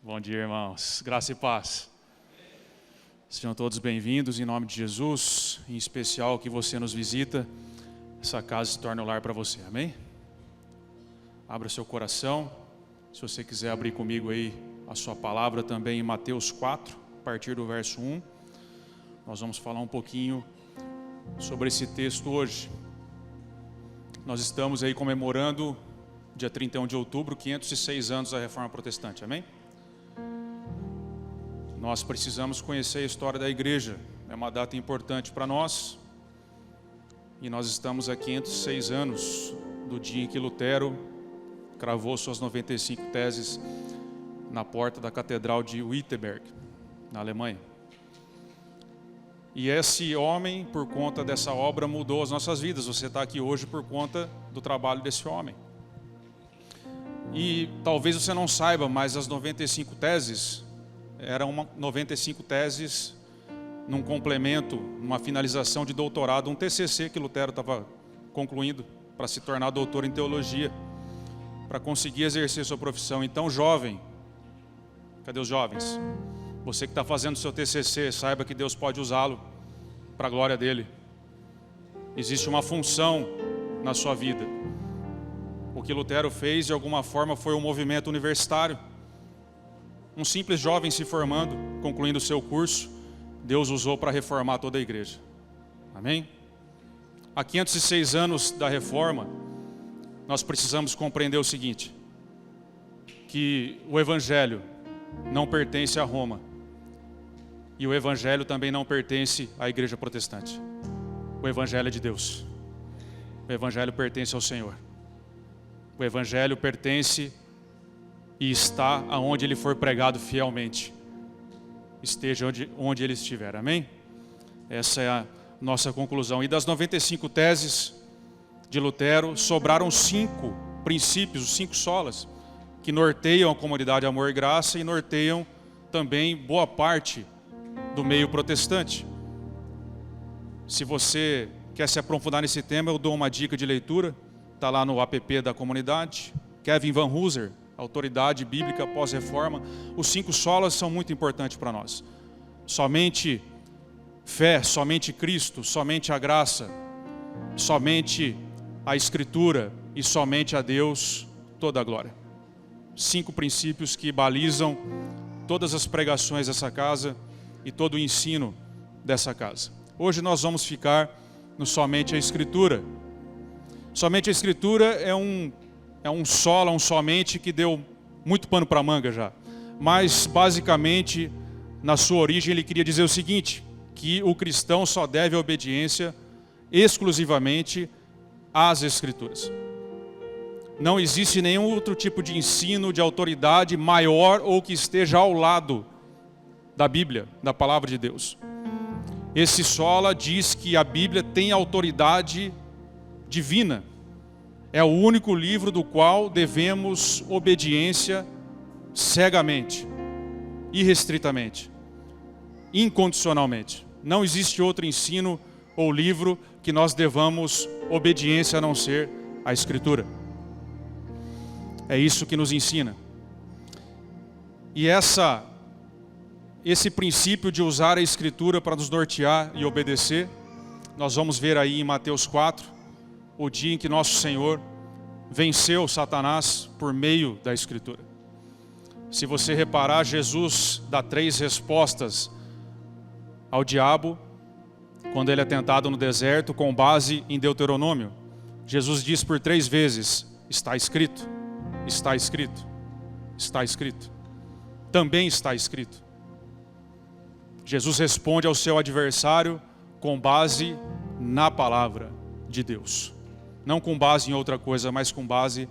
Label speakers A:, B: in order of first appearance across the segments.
A: Bom dia, irmãos. Graça e paz. Sejam todos bem-vindos em nome de Jesus. Em especial que você nos visita, essa casa se torna um lar para você. Amém? Abra seu coração. Se você quiser abrir comigo aí a sua palavra também em Mateus 4, a partir do verso 1. Nós vamos falar um pouquinho sobre esse texto hoje. Nós estamos aí comemorando, dia 31 de outubro, 506 anos da Reforma Protestante. Amém? Nós precisamos conhecer a história da igreja, é uma data importante para nós. E nós estamos há 506 anos do dia em que Lutero cravou suas 95 teses na porta da Catedral de Wittenberg, na Alemanha. E esse homem, por conta dessa obra, mudou as nossas vidas. Você está aqui hoje por conta do trabalho desse homem. E talvez você não saiba, mas as 95 teses eram 95 teses num complemento, numa finalização de doutorado, um TCC que Lutero estava concluindo para se tornar doutor em teologia, para conseguir exercer sua profissão. Então, jovem, cadê os jovens? Você que está fazendo seu TCC, saiba que Deus pode usá-lo para a glória dele. Existe uma função na sua vida. O que Lutero fez, de alguma forma, foi um movimento universitário. Um simples jovem se formando, concluindo o seu curso, Deus usou para reformar toda a igreja. Amém? Há 506 anos da reforma, nós precisamos compreender o seguinte: que o Evangelho não pertence a Roma, e o Evangelho também não pertence à igreja protestante. O Evangelho é de Deus. O Evangelho pertence ao Senhor. O Evangelho pertence e está aonde ele for pregado fielmente. Esteja onde ele estiver. Amém? Essa é a nossa conclusão. E das 95 teses de Lutero, sobraram 5 princípios, os 5 solas, que norteiam a comunidade Amor e Graça e norteiam também boa parte do meio protestante. Se você quer se aprofundar nesse tema, eu dou uma dica de leitura. Está lá no app da comunidade. Kevin Van Hooser, Autoridade Bíblica Pós-Reforma. Os 5 solas são muito importantes para nós. Somente fé, somente Cristo, somente a graça, somente a Escritura e somente a Deus toda a glória. 5 princípios que balizam todas as pregações dessa casa e todo o ensino dessa casa. Hoje nós vamos ficar no somente a Escritura. Somente a Escritura é um sola, um somente que deu muito pano para manga já. Mas, basicamente, na sua origem, ele queria dizer o seguinte: que o cristão só deve a obediência exclusivamente às Escrituras. Não existe nenhum outro tipo de ensino, de autoridade maior ou que esteja ao lado da Bíblia, da Palavra de Deus. Esse sola diz que a Bíblia tem autoridade divina. É o único livro do qual devemos obediência cegamente, irrestritamente, incondicionalmente. Não existe outro ensino ou livro que nós devamos obediência a não ser a Escritura. É isso que nos ensina. E esse princípio de usar a Escritura para nos nortear e obedecer, nós vamos ver aí em Mateus 4, o dia em que nosso Senhor venceu Satanás por meio da Escritura. Se você reparar, Jesus dá 3 respostas ao diabo quando ele é tentado no deserto com base em Deuteronômio. Jesus diz por 3 vezes: está escrito, está escrito, está escrito, também está escrito. Jesus responde ao seu adversário com base na palavra de Deus. Não com base em outra coisa, mas com base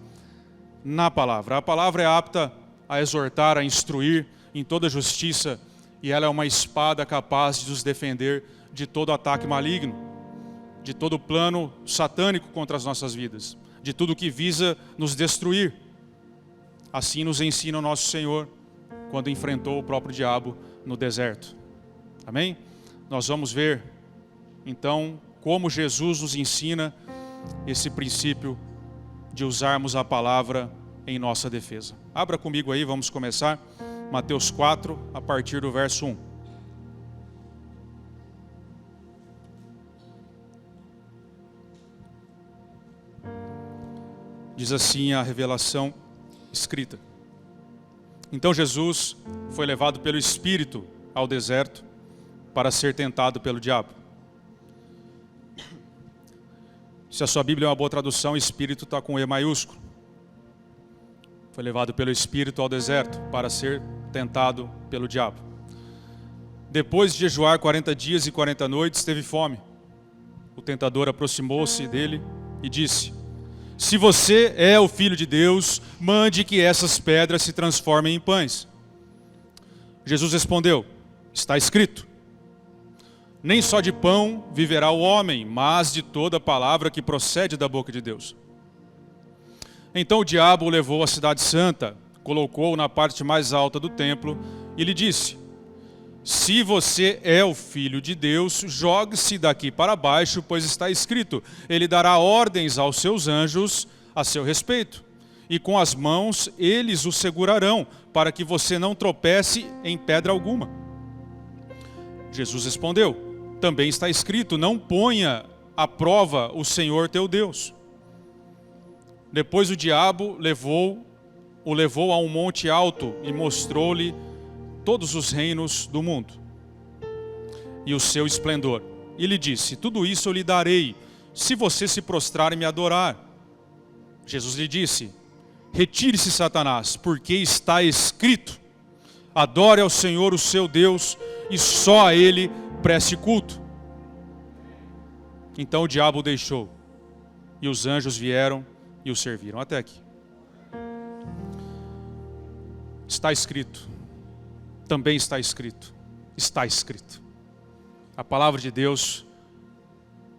A: na palavra. A palavra é apta a exortar, a instruir em toda justiça, e ela é uma espada capaz de nos defender de todo ataque maligno, de todo plano satânico contra as nossas vidas, de tudo que visa nos destruir. Assim nos ensina o nosso Senhor quando enfrentou o próprio diabo no deserto. Amém? Nós vamos ver então como Jesus nos ensina esse princípio de usarmos a palavra em nossa defesa. Abra comigo aí, vamos começar Mateus 4, a partir do verso 1. Diz assim a revelação escrita. Então Jesus foi levado pelo Espírito ao deserto para ser tentado pelo diabo. Se a sua Bíblia é uma boa tradução, Espírito está com E maiúsculo. Foi levado pelo Espírito ao deserto para ser tentado pelo diabo. Depois de jejuar 40 dias e 40 noites, teve fome. O tentador aproximou-se dele e disse: se você é o Filho de Deus, mande que essas pedras se transformem em pães. Jesus respondeu: está escrito, nem só de pão viverá o homem, mas de toda palavra que procede da boca de Deus. Então o diabo o levou à cidade santa, colocou-o na parte mais alta do templo e lhe disse: se você é o Filho de Deus, jogue-se daqui para baixo, pois está escrito, ele dará ordens aos seus anjos a seu respeito, e com as mãos eles o segurarão, para que você não tropece em pedra alguma. Jesus respondeu: também está escrito, não ponha à prova o Senhor teu Deus. Depois o diabo o levou a um monte alto e mostrou-lhe todos os reinos do mundo e o seu esplendor. E lhe disse: tudo isso eu lhe darei, se você se prostrar e me adorar. Jesus lhe disse: retire-se, Satanás, porque está escrito, adore ao Senhor o seu Deus, e só a Ele preste culto. Então o diabo o deixou, e os anjos vieram e o serviram. Até aqui. Está escrito. Também está escrito. Está escrito. A palavra de Deus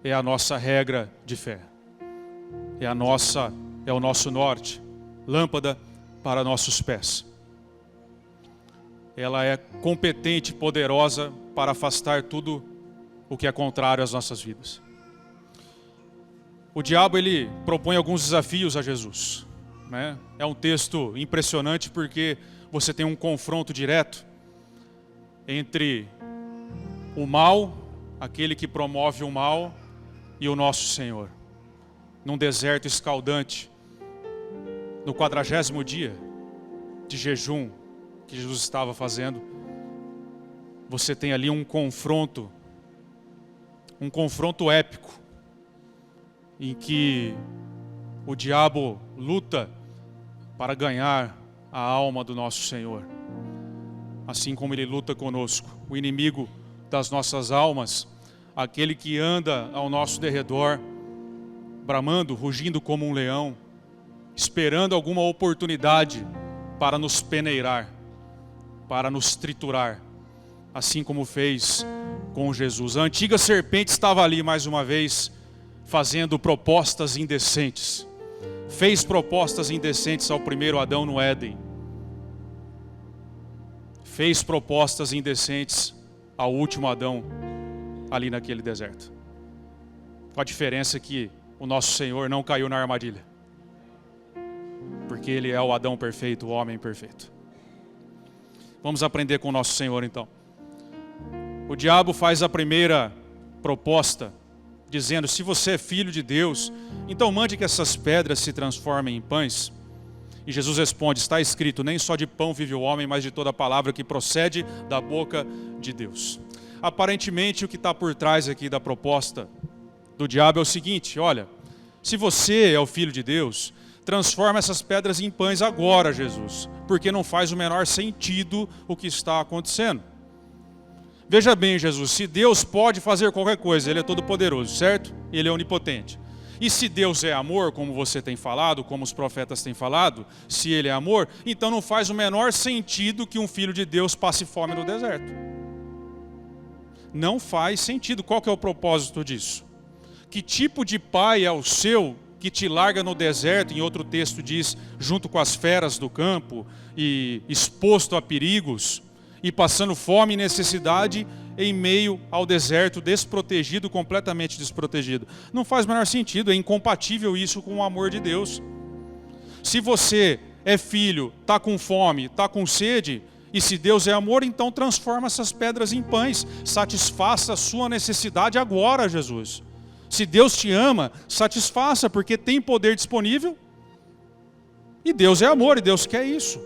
A: é a nossa regra de fé. É o nosso norte, lâmpada para nossos pés. Ela é competente e poderosa para afastar tudo o que é contrário às nossas vidas. O diabo, ele propõe alguns desafios a Jesus, né? É um texto impressionante porque você tem um confronto direto entre o mal, aquele que promove o mal, e o nosso Senhor. Num deserto escaldante, no 40º dia de jejum que Jesus estava fazendo, você tem ali um confronto épico, em que o diabo luta para ganhar a alma do nosso Senhor. Assim como Ele luta conosco, o inimigo das nossas almas, aquele que anda ao nosso derredor, bramando, rugindo como um leão, esperando alguma oportunidade para nos peneirar, para nos triturar, assim como fez com Jesus. A antiga serpente estava ali mais uma vez, fazendo propostas indecentes. Fez propostas indecentes ao primeiro Adão no Éden. Fez propostas indecentes ao último Adão ali naquele deserto. Com a diferença que o nosso Senhor não caiu na armadilha. Porque Ele é o Adão perfeito, o homem perfeito. Vamos aprender com o nosso Senhor então. O diabo faz a primeira proposta, dizendo: se você é filho de Deus, então mande que essas pedras se transformem em pães. E Jesus responde: está escrito, nem só de pão vive o homem, mas de toda palavra que procede da boca de Deus. Aparentemente o que está por trás aqui da proposta do diabo é o seguinte: olha, se você é o filho de Deus, transforma essas pedras em pães agora, Jesus, porque não faz o menor sentido o que está acontecendo. Veja bem, Jesus, se Deus pode fazer qualquer coisa, Ele é todo poderoso, certo? Ele é onipotente. E se Deus é amor, como você tem falado, como os profetas têm falado, se Ele é amor, então não faz o menor sentido que um filho de Deus passe fome no deserto. Não faz sentido. Qual que é o propósito disso? Que tipo de pai é o seu que te larga no deserto, em outro texto diz, junto com as feras do campo, e exposto a perigos, e passando fome e necessidade em meio ao deserto, desprotegido, completamente desprotegido? Não faz o menor sentido, é incompatível isso com o amor de Deus. Se você é filho, está com fome, está com sede, E se Deus é amor, então transforma essas pedras em pães. Satisfaça a sua necessidade agora, Jesus. Se Deus te ama, satisfaça, porque tem poder disponível. E Deus é amor, e Deus quer isso.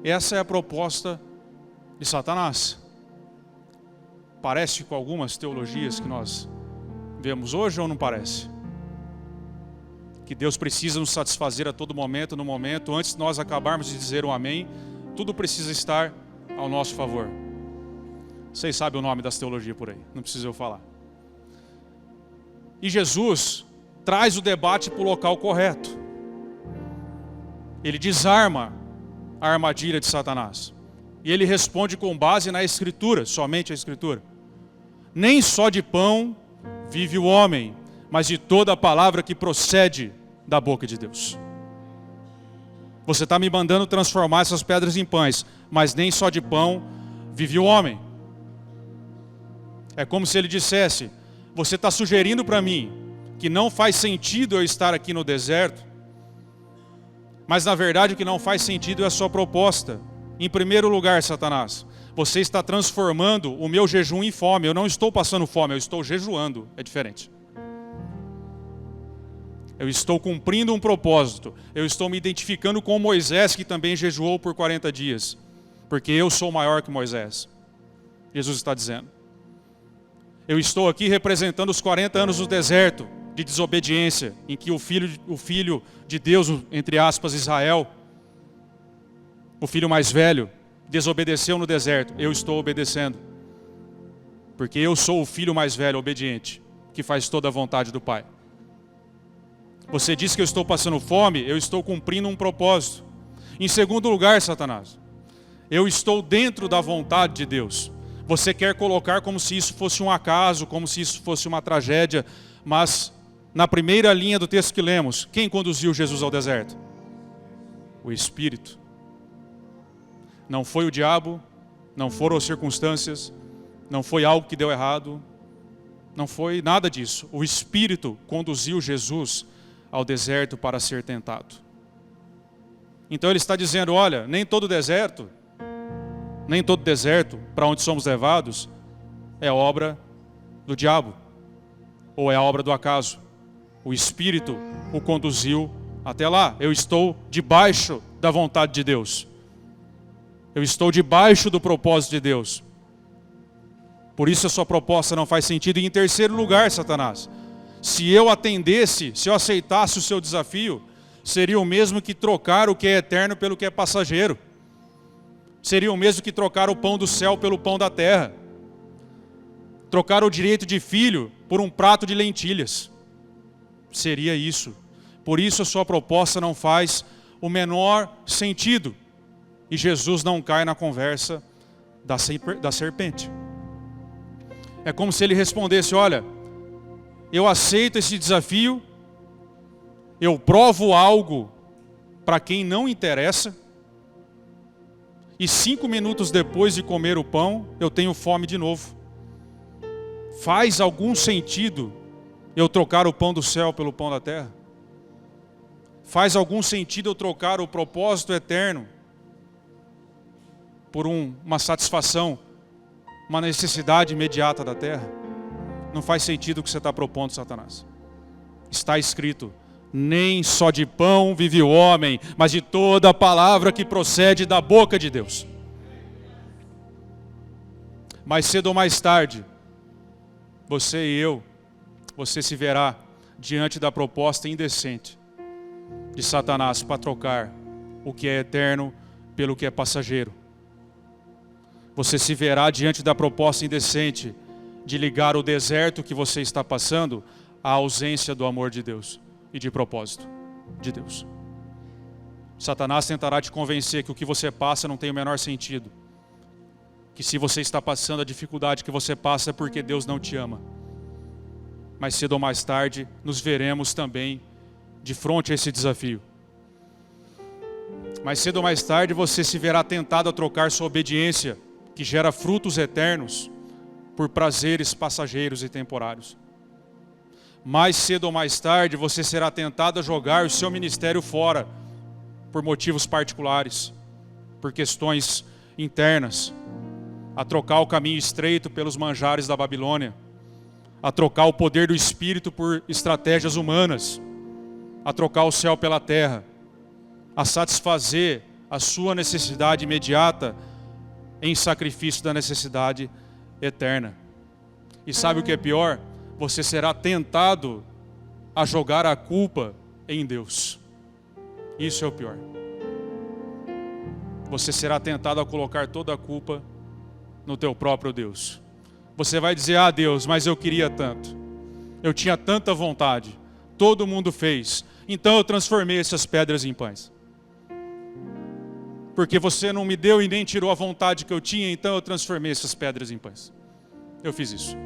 A: Essa é a proposta de Satanás. Parece com algumas teologias que nós vemos hoje ou não parece? Que Deus precisa nos satisfazer a todo momento, no momento, antes de nós acabarmos de dizer um amém, tudo precisa estar ao nosso favor. Vocês sabem o nome das teologias por aí, não precisa eu falar. E Jesus traz o debate para o local correto. Ele desarma a armadilha de Satanás. E ele responde com base na Escritura, somente a Escritura. Nem só de pão vive o homem, mas de toda a palavra que procede da boca de Deus. Você está me mandando transformar essas pedras em pães, mas nem só de pão vive o homem. É como se ele dissesse, você está sugerindo para mim que não faz sentido eu estar aqui no deserto, mas na verdade o que não faz sentido é a sua proposta. Em primeiro lugar, Satanás, você está transformando o meu jejum em fome. Eu não estou passando fome, eu estou jejuando. É diferente. Eu estou cumprindo um propósito. Eu estou me identificando com Moisés, que também jejuou por 40 dias. Porque eu sou maior que Moisés. Jesus está dizendo. Eu estou aqui representando os 40 anos no deserto de desobediência, em que o filho de Deus, entre aspas, Israel, o filho mais velho, desobedeceu no deserto. Eu estou obedecendo. Porque eu sou o filho mais velho, obediente, que faz toda a vontade do Pai. Você diz que eu estou passando fome, eu estou cumprindo um propósito. Em segundo lugar, Satanás, eu estou dentro da vontade de Deus. Você quer colocar como se isso fosse um acaso, como se isso fosse uma tragédia, mas na primeira linha do texto que lemos, quem conduziu Jesus ao deserto? O Espírito. Não foi o diabo, não foram as circunstâncias, não foi algo que deu errado, não foi nada disso. O Espírito conduziu Jesus ao deserto para ser tentado. Então ele está dizendo, olha, nem todo deserto para onde somos levados é obra do diabo, ou é obra do acaso. O Espírito o conduziu até lá. Eu estou debaixo da vontade de Deus. Eu estou debaixo do propósito de Deus. Por isso a sua proposta não faz sentido. E em terceiro lugar, Satanás, se eu atendesse, se eu aceitasse o seu desafio, seria o mesmo que trocar o que é eterno pelo que é passageiro. Seria o mesmo que trocar o pão do céu pelo pão da terra. Trocar o direito de filho por um prato de lentilhas. Seria isso. Por isso a sua proposta não faz o menor sentido. E Jesus não cai na conversa da serpente. É como se ele respondesse, olha, eu aceito esse desafio, eu provo algo para quem não interessa, e 5 minutos depois de comer o pão, eu tenho fome de novo. Faz algum sentido eu trocar o pão do céu pelo pão da terra? Faz algum sentido eu trocar o propósito eterno por uma satisfação, uma necessidade imediata da terra? Não faz sentido o que você está propondo, Satanás. Está escrito, nem só de pão vive o homem, mas de toda a palavra que procede da boca de Deus. Mais cedo ou mais tarde, você e eu, você se verá diante da proposta indecente de Satanás para trocar o que é eterno pelo que é passageiro. Você se verá diante da proposta indecente de ligar o deserto que você está passando à ausência do amor de Deus e de propósito de Deus. Satanás tentará te convencer que o que você passa não tem o menor sentido. Que se você está passando a dificuldade que você passa é porque Deus não te ama. Mas cedo ou mais tarde nos veremos também de frente a esse desafio. Mais cedo ou mais tarde você se verá tentado a trocar sua obediência, que gera frutos eternos, por prazeres passageiros e temporários. Mais cedo ou mais tarde você será tentado a jogar o seu ministério fora, por motivos particulares, por questões internas, a trocar o caminho estreito pelos manjares da Babilônia, a trocar o poder do Espírito por estratégias humanas, a trocar o céu pela terra, a satisfazer a sua necessidade imediata em sacrifício da necessidade eterna. E sabe o que é pior? Você será tentado a jogar a culpa em Deus. Isso é o pior. Você será tentado a colocar toda a culpa no teu próprio Deus. Você vai dizer: ah, Deus, mas eu queria tanto. Eu tinha tanta vontade. Todo mundo fez. Então eu transformei essas pedras em pães. Porque você não me deu e nem tirou a vontade que eu tinha, então eu transformei essas pedras em pães. Eu fiz isso.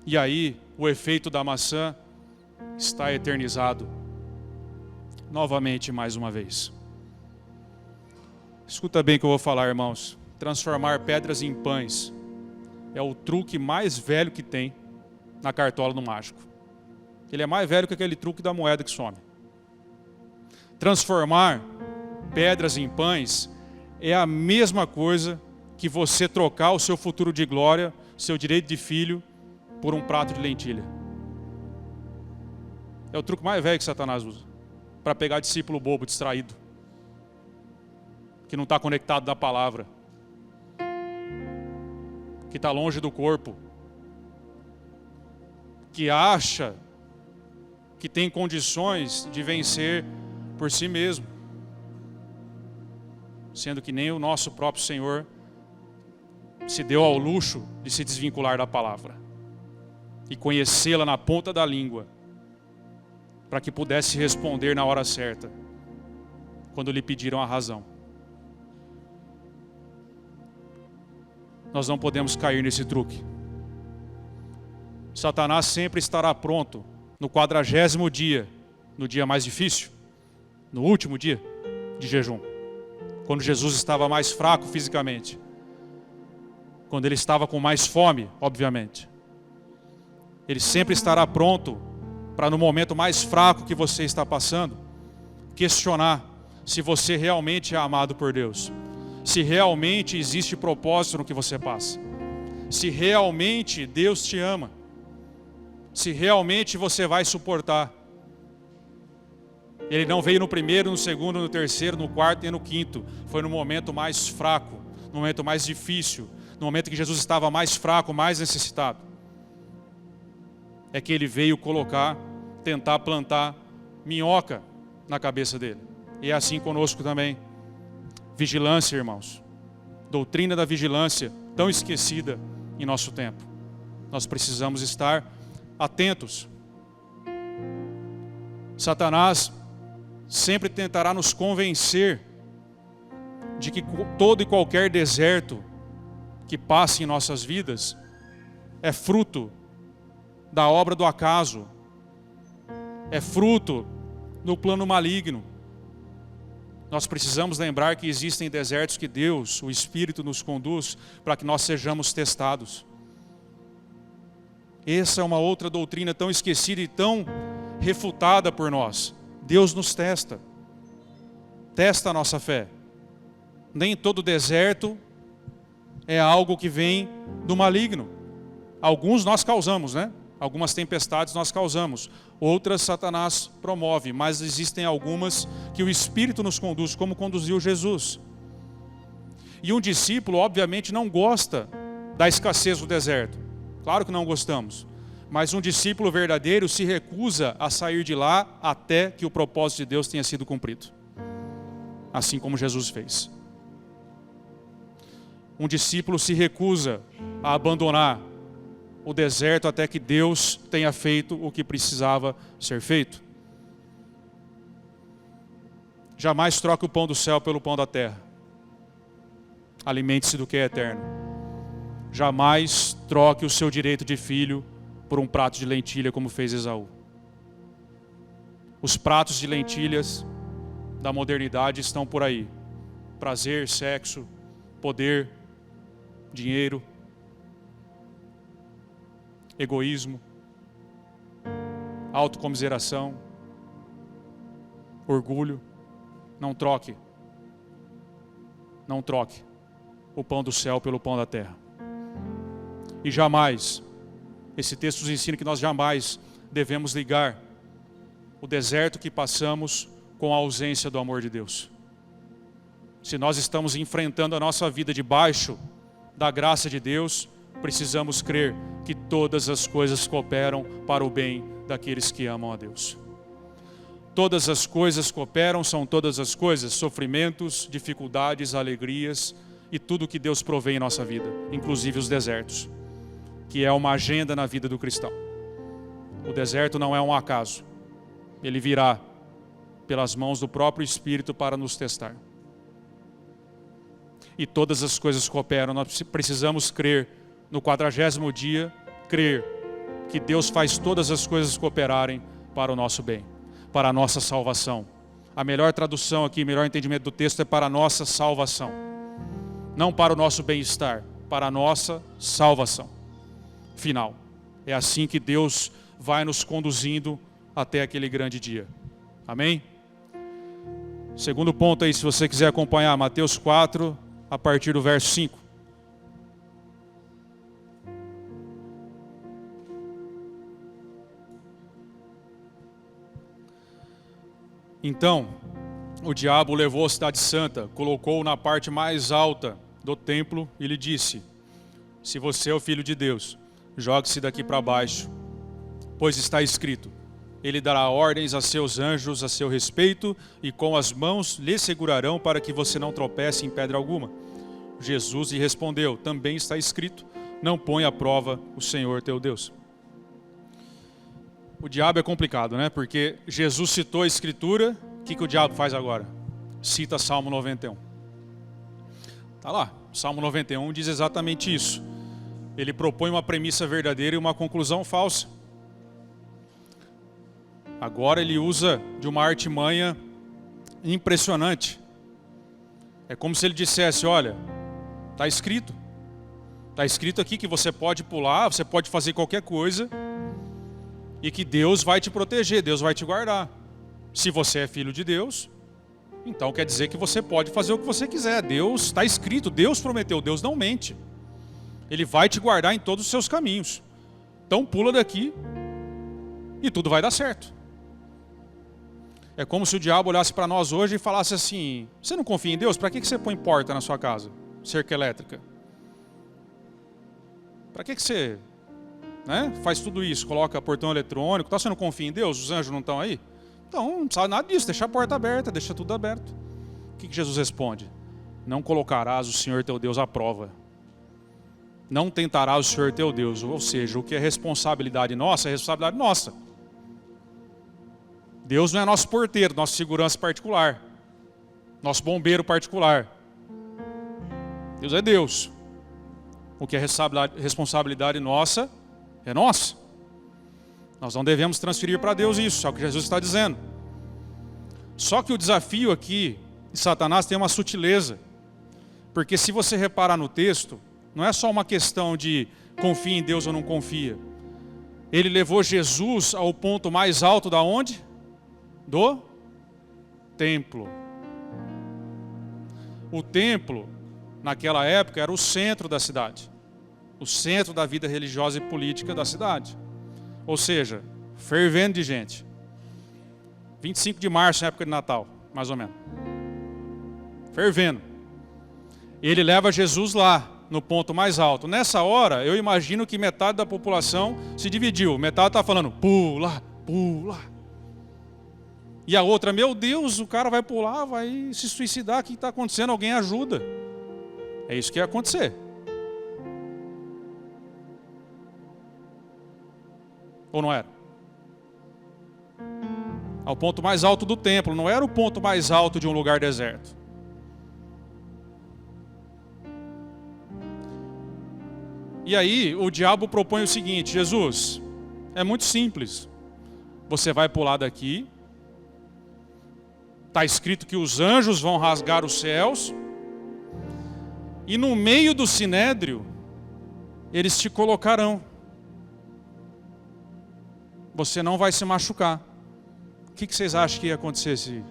A: E aí, o efeito da maçã está eternizado novamente mais uma vez. Escuta bem o que eu vou falar, irmãos. Transformar pedras em pães é o truque mais velho que tem na cartola do mágico. Ele é mais velho que aquele truque da moeda que some. Transformar pedras em pães é a mesma coisa que você trocar o seu futuro de glória, seu direito de filho, por um prato de lentilha. É o truque mais velho que Satanás usa para pegar discípulo bobo, distraído, que não está conectado na palavra, que está longe do corpo, que acha que tem condições de vencer por si mesmo, sendo que nem o nosso próprio Senhor se deu ao luxo de se desvincular da palavra e conhecê-la na ponta da língua, para que pudesse responder na hora certa, quando lhe pediram a razão. Nós não podemos cair nesse truque. Satanás sempre estará pronto no 40º dia, no dia mais difícil, no último dia de jejum, quando Jesus estava mais fraco fisicamente, quando ele estava com mais fome, obviamente. Ele sempre estará pronto para, no momento mais fraco que você está passando, questionar se você realmente é amado por Deus, se realmente existe propósito no que você passa, se realmente Deus te ama, se realmente você vai suportar. Ele não veio no primeiro, no segundo, no terceiro, no quarto e no quinto. Foi no momento mais fraco, no momento mais difícil, no momento que Jesus estava mais fraco, mais necessitado, é que ele veio tentar plantar minhoca na cabeça dele. E é assim conosco também. Vigilância, irmãos. Doutrina da vigilância, tão esquecida em nosso tempo. Nós precisamos estar atentos. Satanás sempre tentará nos convencer de que todo e qualquer deserto que passe em nossas vidas é fruto da obra do acaso, é fruto do plano maligno. Nós precisamos lembrar que existem desertos que Deus, o Espírito, nos conduz para que nós sejamos testados. Essa é uma outra doutrina tão esquecida e tão refutada por nós. Deus nos testa a nossa fé. Nem todo deserto é algo que vem do maligno. Alguns nós causamos, né? Algumas tempestades nós causamos, outras Satanás promove, mas existem algumas que o Espírito nos conduz, como conduziu Jesus. E um discípulo, obviamente, não gosta da escassez do deserto. Claro que não gostamos. Mas um discípulo verdadeiro se recusa a sair de lá até que o propósito de Deus tenha sido cumprido. Assim como Jesus fez. Um discípulo se recusa a abandonar o deserto até que Deus tenha feito o que precisava ser feito. Jamais troque o pão do céu pelo pão da terra. Alimente-se do que é eterno. Jamais troque o seu direito de filho por um prato de lentilha, como fez Esaú. Os pratos de lentilhas da modernidade estão por aí. Prazer, sexo, poder, dinheiro, egoísmo, autocomiseração, orgulho. Não troque Não troque o pão do céu pelo pão da terra. E jamais, esse texto nos ensina que nós jamais devemos ligar o deserto que passamos com a ausência do amor de Deus. Se nós estamos enfrentando a nossa vida debaixo da graça de Deus, precisamos crer que todas as coisas cooperam para o bem daqueles que amam a Deus. Todas as coisas cooperam, são todas as coisas, sofrimentos, dificuldades, alegrias e tudo que Deus provê em nossa vida, inclusive os desertos, que é uma agenda na vida do cristão. O deserto não é um acaso, ele virá pelas mãos do próprio Espírito para nos testar. E todas as coisas cooperam, nós precisamos crer no 40º dia, crer que Deus faz todas as coisas cooperarem para o nosso bem, para a nossa salvação. A melhor tradução aqui, o melhor entendimento do texto é para a nossa salvação. Não para o nosso bem-estar, para a nossa salvação final. É assim que Deus vai nos conduzindo até aquele grande dia. Amém? Segundo ponto aí, se você quiser acompanhar, Mateus 4, a partir do verso 5. Então, o diabo levou a cidade santa, colocou-o na parte mais alta do templo e lhe disse: se você é o filho de Deus, jogue-se daqui para baixo, pois está escrito: ele dará ordens a seus anjos a seu respeito, e com as mãos lhe segurarão para que você não tropece em pedra alguma. Jesus lhe respondeu: também está escrito: não ponha à prova o Senhor teu Deus. O diabo é complicado, né? Porque Jesus citou a Escritura, o que o diabo faz agora? Cita Salmo 91. Está lá, Salmo 91 diz exatamente isso. Ele propõe uma premissa verdadeira e uma conclusão falsa. Agora ele usa de uma artimanha impressionante. É como se ele dissesse: olha, está escrito aqui que você pode pular, você pode fazer qualquer coisa, e que Deus vai te proteger, Deus vai te guardar. Se você é filho de Deus, então quer dizer que você pode fazer o que você quiser. Deus, está escrito, Deus prometeu, Deus não mente. Ele vai te guardar em todos os seus caminhos. Então pula daqui e tudo vai dar certo. É como se o diabo olhasse para nós hoje e falasse assim: você não confia em Deus? Para que você põe porta na sua casa? Cerca elétrica? Para que você faz tudo isso? Coloca portão eletrônico, você não confia em Deus? Os anjos não estão aí? Então não precisa nada disso, deixa a porta aberta, deixa tudo aberto. O que Jesus responde? Não colocarás o Senhor teu Deus à prova. Não tentarás o Senhor teu Deus. Ou seja, o que é responsabilidade nossa, é responsabilidade nossa. Deus não é nosso porteiro, nossa segurança particular, nosso bombeiro particular. Deus é Deus. O que é responsabilidade nossa, é nossa. Nós não devemos transferir para Deus isso, é o que Jesus está dizendo. Só que o desafio aqui de Satanás tem uma sutileza. Porque se você reparar no texto, não é só uma questão de confia em Deus ou não confia. Ele levou Jesus ao ponto mais alto da onde? Do templo. O templo, naquela época, era o centro da cidade. O centro da vida religiosa e política da cidade. Ou seja, fervendo de gente. 25 de março, na época de Natal, mais ou menos. Fervendo. Ele leva Jesus lá, no ponto mais alto. Nessa hora, eu imagino que metade da população se dividiu. Metade está falando: pula, pula. E a outra: meu Deus, o cara vai pular, vai se suicidar, o que está acontecendo? Alguém ajuda. É isso que ia acontecer. Ou não era? Ao ponto mais alto do templo, não era o ponto mais alto de um lugar deserto. E aí o diabo propõe o seguinte: Jesus, é muito simples. Você vai pular daqui. Está escrito que os anjos vão rasgar os céus. E no meio do sinédrio, eles te colocarão. Você não vai se machucar. O que vocês acham que ia acontecer se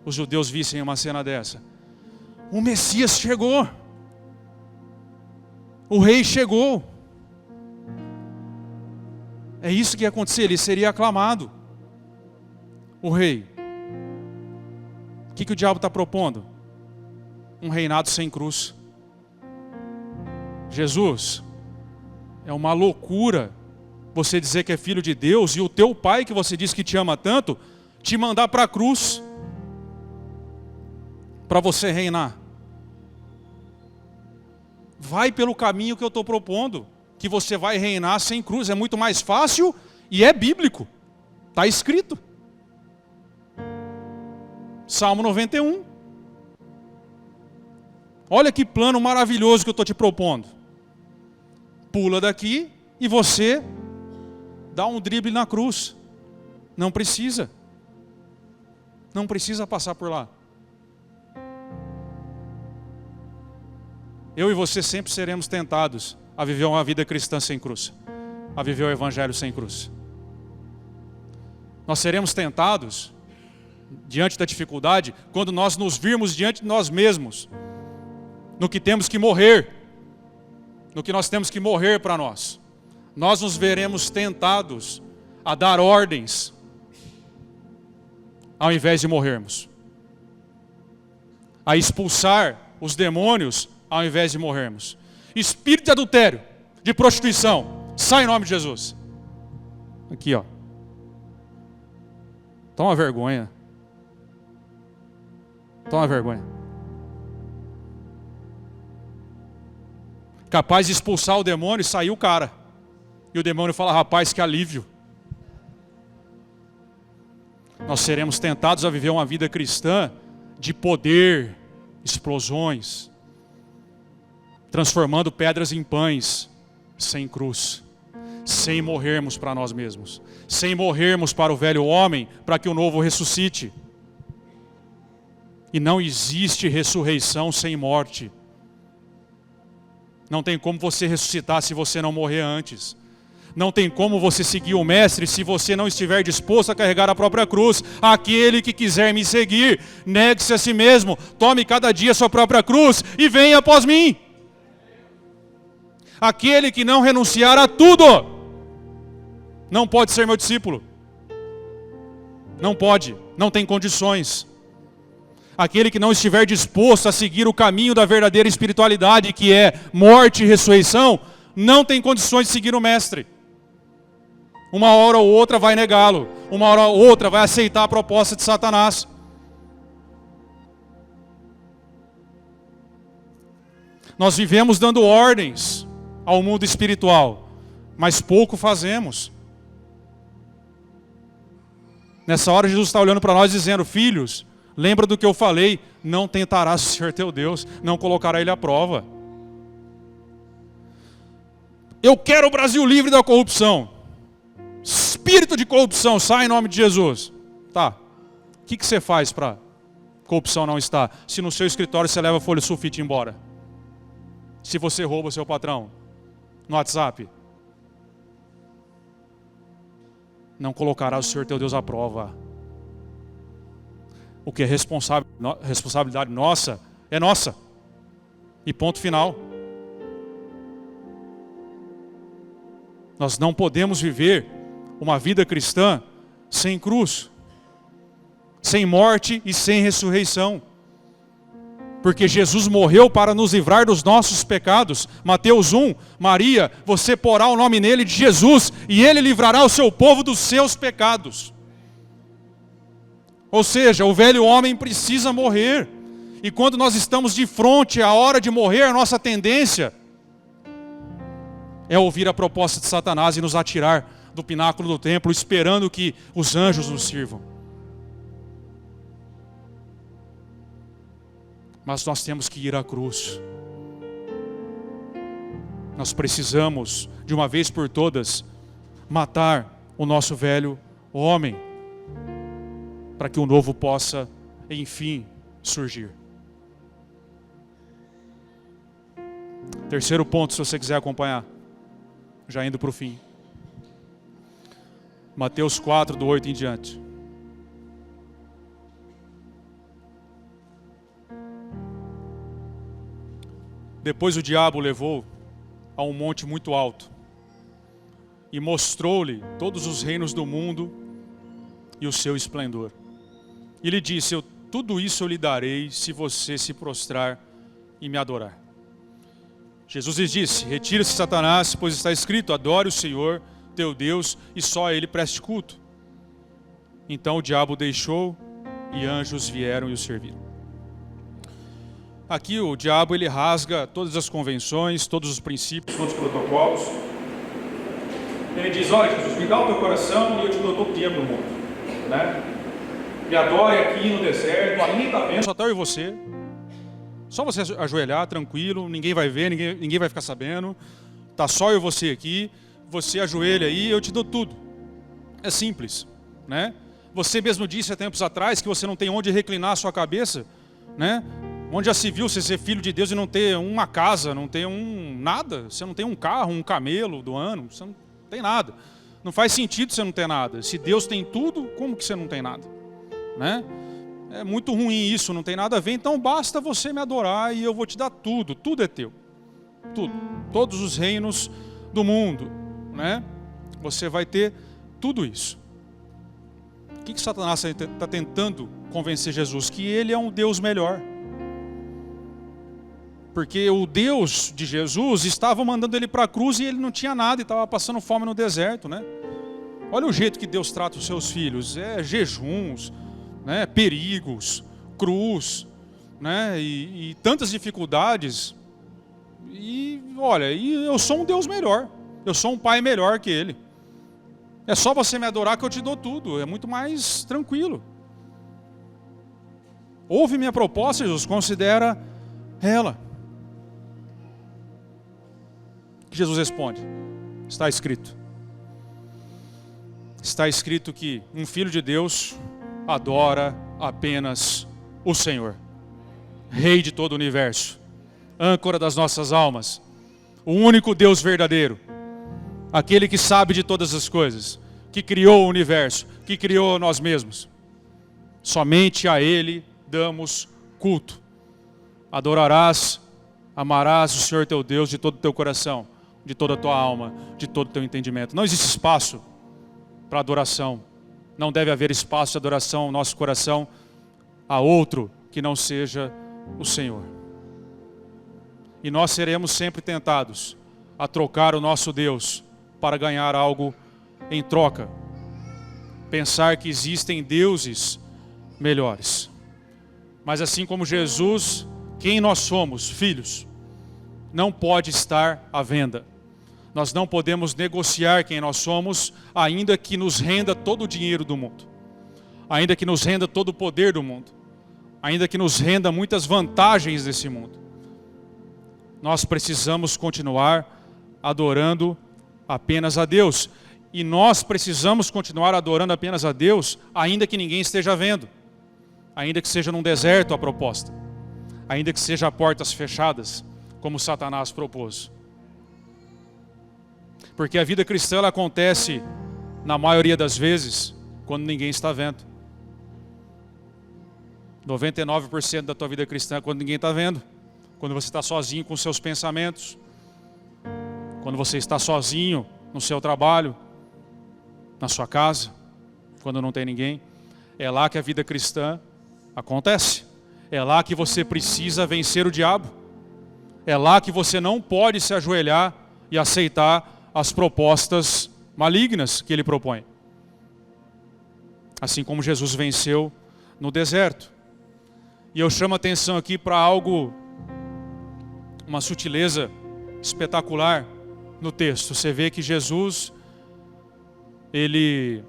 A: os judeus vissem uma cena dessa? O Messias chegou. O rei chegou. É isso que ia acontecer, ele seria aclamado. O rei. O que o diabo está propondo? Um reinado sem cruz. Jesus, é uma loucura você dizer que é filho de Deus e o teu pai, que você diz que te ama tanto, te mandar para a cruz para você reinar. Vai pelo caminho que eu estou propondo, que você vai reinar sem cruz. É muito mais fácil e é bíblico. Está escrito. Salmo 91. Olha que plano maravilhoso que eu estou te propondo. Pula daqui e você dá um drible na cruz. Não precisa. Não precisa passar por lá. Eu e você sempre seremos tentados a viver uma vida cristã sem cruz. A viver o evangelho sem cruz. Nós seremos tentados diante da dificuldade quando nós nos virmos diante de nós mesmos. No que temos que morrer. No que nós temos que morrer para nós. Nós nos veremos tentados a dar ordens ao invés de morrermos. A expulsar os demônios ao invés de morrermos. Espírito de adultério, de prostituição, sai em nome de Jesus. Aqui, ó. Toma vergonha. Toma vergonha. Capaz de expulsar o demônio e sair o cara. E o demônio fala, rapaz, que alívio. Nós seremos tentados a viver uma vida cristã de poder, explosões, transformando pedras em pães, sem cruz, sem morrermos para nós mesmos, sem morrermos para o velho homem, para que o novo ressuscite. E não existe ressurreição sem morte. Não tem como você ressuscitar se você não morrer antes. Não tem como você seguir o Mestre se você não estiver disposto a carregar a própria cruz. Aquele que quiser me seguir, negue-se a si mesmo, tome cada dia a sua própria cruz e venha após mim. Aquele que não renunciar a tudo, não pode ser meu discípulo. Não pode, não tem condições. Aquele que não estiver disposto a seguir o caminho da verdadeira espiritualidade, que é morte e ressurreição, não tem condições de seguir o Mestre. Uma hora ou outra vai negá-lo. Uma hora ou outra vai aceitar a proposta de Satanás. Nós vivemos dando ordens ao mundo espiritual, mas pouco fazemos. Nessa hora Jesus está olhando para nós dizendo, filhos, lembra do que eu falei, não tentarás o Senhor teu Deus, não colocará Ele à prova. Eu quero o Brasil livre da corrupção. Espírito de corrupção, sai em nome de Jesus. Tá, o que você faz para corrupção não estar? Se no seu escritório você leva folha sulfite embora. Se você rouba o seu patrão no WhatsApp. Não colocará o Senhor teu Deus à prova. O que é responsabilidade nossa, é nossa. E ponto final. Nós não podemos viver uma vida cristã sem cruz, sem morte e sem ressurreição. Porque Jesus morreu para nos livrar dos nossos pecados. Mateus 1, Maria, você porá o nome nele de Jesus, e ele livrará o seu povo dos seus pecados. Ou seja, o velho homem precisa morrer. E quando nós estamos de frente à hora de morrer, a nossa tendência é ouvir a proposta de Satanás e nos atirar do pináculo do templo, esperando que os anjos nos sirvam. Mas nós temos que ir à cruz. Nós precisamos, de uma vez por todas, matar o nosso velho homem, para que o novo possa, enfim, surgir. Terceiro ponto, se você quiser acompanhar, já indo para o fim. Mateus 4, do 8 em diante. Depois o diabo o levou a um monte muito alto e mostrou-lhe todos os reinos do mundo e o seu esplendor. E lhe disse: tudo isso eu lhe darei se você se prostrar e me adorar. Jesus lhes disse: retire-se, Satanás, pois está escrito: adore o Senhor teu Deus e só a ele preste culto. Então o diabo o deixou e anjos vieram e o serviram. Aqui o diabo ele rasga todas as convenções, todos os princípios, todos os protocolos. Ele diz: olha, Jesus, me dá o teu coração e eu te dou todo o dinheiro do mundo, né? Me adore aqui no deserto, ali está vendo, só eu e você. Só você ajoelhar, tranquilo, ninguém vai ver, ninguém vai ficar sabendo. Tá só eu e você aqui, você ajoelha aí, eu te dou tudo. É simples, né? Você mesmo disse há tempos atrás que você não tem onde reclinar a sua cabeça, né? Onde já se viu você ser filho de Deus e não ter uma casa, não ter nada? Você não tem um carro, um camelo do ano, você não tem nada. Não faz sentido você não ter nada. Se Deus tem tudo, como que você não tem nada? Né? É muito ruim isso, não tem nada a ver. Então basta você me adorar e eu vou te dar tudo. Tudo é teu. Tudo. Todos os reinos do mundo, né? Você vai ter tudo isso. O que Satanás está tentando convencer Jesus? Que ele é um Deus melhor. Porque o Deus de Jesus estava mandando ele para a cruz e ele não tinha nada e estava passando fome no deserto, né? Olha o jeito que Deus trata os seus filhos. É jejuns, né? Perigos, cruz, né? E tantas dificuldades. E olha, eu sou um Deus melhor. Eu sou um pai melhor que ele. É só você me adorar que eu te dou tudo. É muito mais tranquilo. Ouve minha proposta, Jesus, considera ela. Que Jesus responde: está escrito. Está escrito que um filho de Deus adora apenas o Senhor, Rei de todo o universo, âncora das nossas almas, o único Deus verdadeiro, aquele que sabe de todas as coisas, que criou o universo, que criou nós mesmos. Somente a Ele damos culto. Adorarás, amarás o Senhor teu Deus de todo o teu coração, de toda a tua alma, de todo o teu entendimento. Não existe espaço para adoração. Não deve haver espaço de adoração no nosso coração a outro que não seja o Senhor. E nós seremos sempre tentados a trocar o nosso Deus para ganhar algo em troca. Pensar que existem deuses melhores. Mas assim como Jesus, quem nós somos, filhos, não pode estar à venda. Nós não podemos negociar quem nós somos, ainda que nos renda todo o dinheiro do mundo. Ainda que nos renda todo o poder do mundo. Ainda que nos renda muitas vantagens desse mundo. Nós precisamos continuar adorando apenas a Deus. E nós precisamos continuar adorando apenas a Deus, ainda que ninguém esteja vendo. Ainda que seja num deserto a proposta. Ainda que seja a portas fechadas, como Satanás propôs. Porque a vida cristã ela acontece, na maioria das vezes, quando ninguém está vendo. 99% da tua vida cristã é quando ninguém está vendo. Quando você está sozinho com seus pensamentos. Quando você está sozinho no seu trabalho, na sua casa, quando não tem ninguém. É lá que a vida cristã acontece. É lá que você precisa vencer o diabo. É lá que você não pode se ajoelhar e aceitar as propostas malignas que ele propõe. Assim como Jesus venceu no deserto. E eu chamo a atenção aqui para algo, uma sutileza espetacular no texto. Você vê que Jesus, ele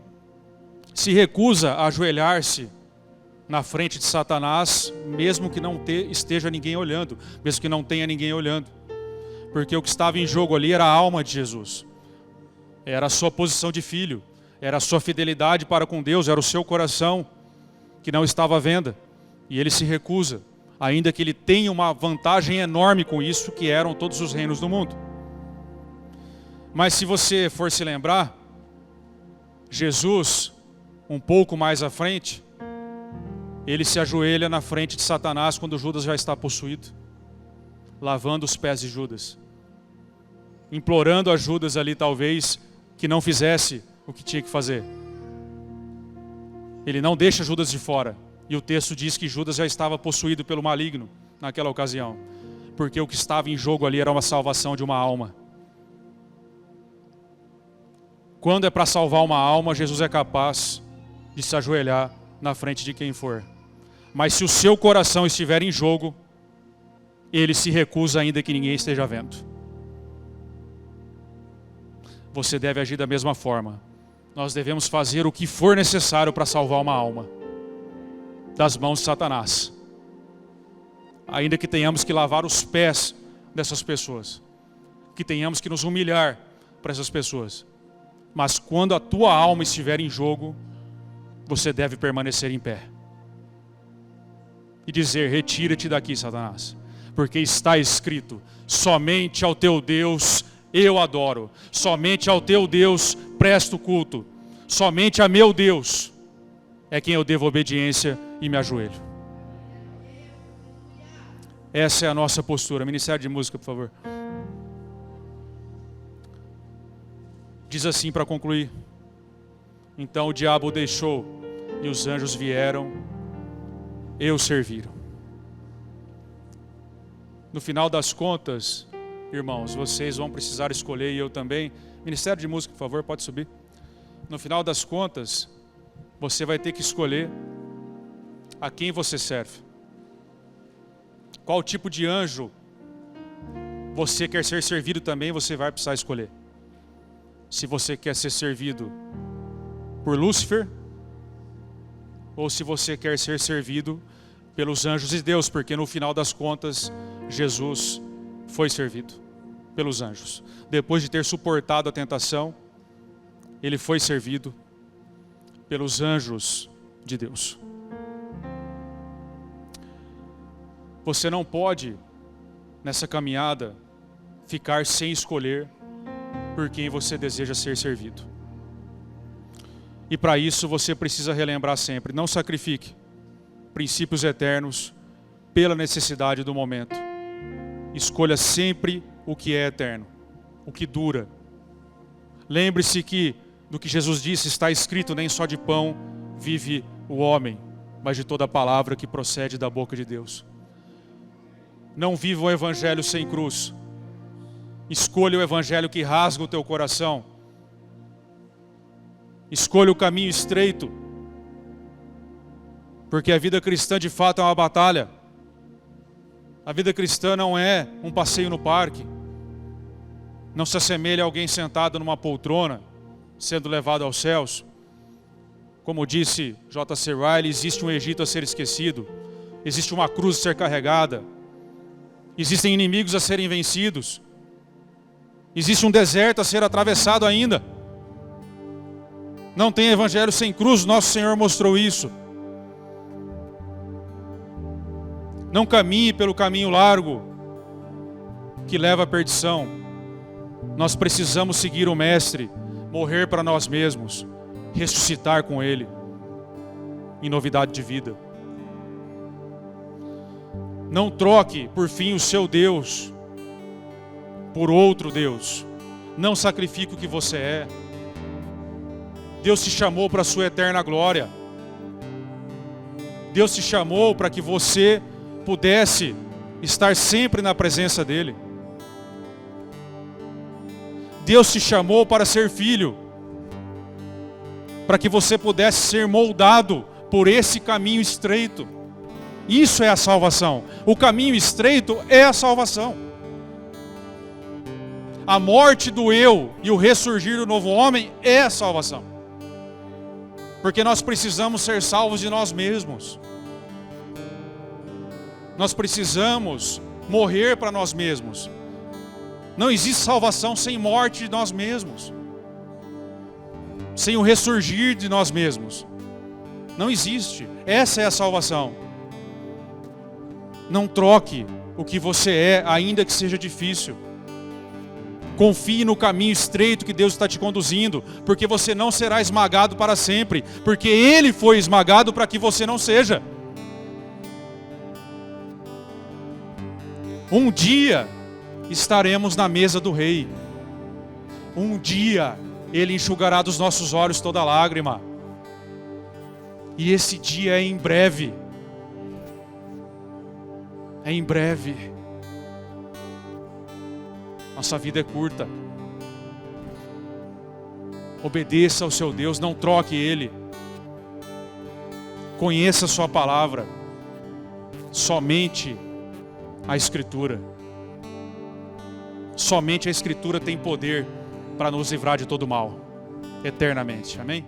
A: se recusa a ajoelhar-se na frente de Satanás, mesmo que não esteja ninguém olhando, mesmo que não tenha ninguém olhando. Porque o que estava em jogo ali era a alma de Jesus. Era a sua posição de filho. Era a sua fidelidade para com Deus. Era o seu coração que não estava à venda. E ele se recusa. Ainda que ele tenha uma vantagem enorme com isso, que eram todos os reinos do mundo. Mas se você for se lembrar, Jesus, um pouco mais à frente, ele se ajoelha na frente de Satanás quando Judas já está possuído. lavando os pés de Judas, implorando a Judas ali talvez que não fizesse o que tinha que fazer. Ele não deixa Judas de fora, e o texto diz que Judas já estava possuído pelo maligno naquela ocasião, porque o que estava em jogo ali era uma salvação de uma alma. Quando é para salvar uma alma, Jesus é capaz de se ajoelhar na frente de quem for. Mas se o seu coração estiver em jogo, ele se recusa ainda que ninguém esteja vendo. Você deve agir da mesma forma. Nós devemos fazer o que for necessário para salvar uma alma das mãos de Satanás. Ainda que tenhamos que lavar os pés dessas pessoas, que tenhamos que nos humilhar para essas pessoas. Mas quando a tua alma estiver em jogo, você deve permanecer em pé e dizer: retira-te daqui, Satanás, porque está escrito: somente ao teu Deus eu adoro, somente ao teu Deus presto culto, somente a meu Deus é quem eu devo obediência e me ajoelho. Essa é a nossa postura. Ministério de música, por favor. Diz assim para concluir: então o diabo o deixou e os anjos vieram e o serviram. No final das contas, irmãos, vocês vão precisar escolher, e eu também. Ministério de música, por favor, pode subir. No final das contas, você vai ter que escolher a quem você serve. Qual tipo de anjo você quer ser servido também, você vai precisar escolher. Se você quer ser servido por Lúcifer, ou se você quer ser servido pelos anjos de Deus, porque no final das contas, Jesus foi servido pelos anjos. Depois de ter suportado a tentação, ele foi servido pelos anjos de Deus. Você não pode, nessa caminhada, ficar sem escolher por quem você deseja ser servido. E para isso você precisa relembrar sempre: não sacrifique princípios eternos pela necessidade do momento. Escolha sempre o que é eterno, o que dura. Lembre-se que do que Jesus disse está escrito: nem só de pão vive o homem, mas de toda palavra que procede da boca de Deus. Não viva o evangelho sem cruz. Escolha o evangelho que rasga o teu coração. Escolha o caminho estreito, porque a vida cristã de fato é uma batalha. A vida cristã não é um passeio no parque. Não se assemelha a alguém sentado numa poltrona, sendo levado aos céus. Como disse J.C. Ryle, existe um Egito a ser esquecido, existe uma cruz a ser carregada, existem inimigos a serem vencidos, existe um deserto a ser atravessado ainda. Não tem evangelho sem cruz, nosso Senhor mostrou isso. Não caminhe pelo caminho largo que leva à perdição. Nós precisamos seguir o Mestre, morrer para nós mesmos, ressuscitar com Ele em novidade de vida. Não troque, por fim, o seu Deus por outro Deus. Não sacrifique o que você é. Deus te chamou para a sua eterna glória. Deus te chamou para que você pudesse estar sempre na presença dEle. Deus te chamou para ser filho, para que você pudesse ser moldado por esse caminho estreito. Isso é a salvação. O caminho estreito é a salvação. A morte do eu e o ressurgir do novo homem é a salvação. Porque nós precisamos ser salvos de nós mesmos. Nós precisamos morrer para nós mesmos. Não existe salvação sem morte de nós mesmos, sem o ressurgir de nós mesmos. Não existe. Essa é a salvação. Não troque o que você é, ainda que seja difícil. Confie no caminho estreito que Deus está te conduzindo, porque você não será esmagado para sempre, porque Ele foi esmagado para que você não seja. Um dia estaremos na mesa do Rei. Um dia Ele enxugará dos nossos olhos toda lágrima. E esse dia é em breve. É em breve. Nossa vida é curta. Obedeça ao seu Deus, não troque Ele. Conheça a sua palavra. Somente a Escritura. Somente a Escritura tem poder para nos livrar de todo mal, eternamente. Amém?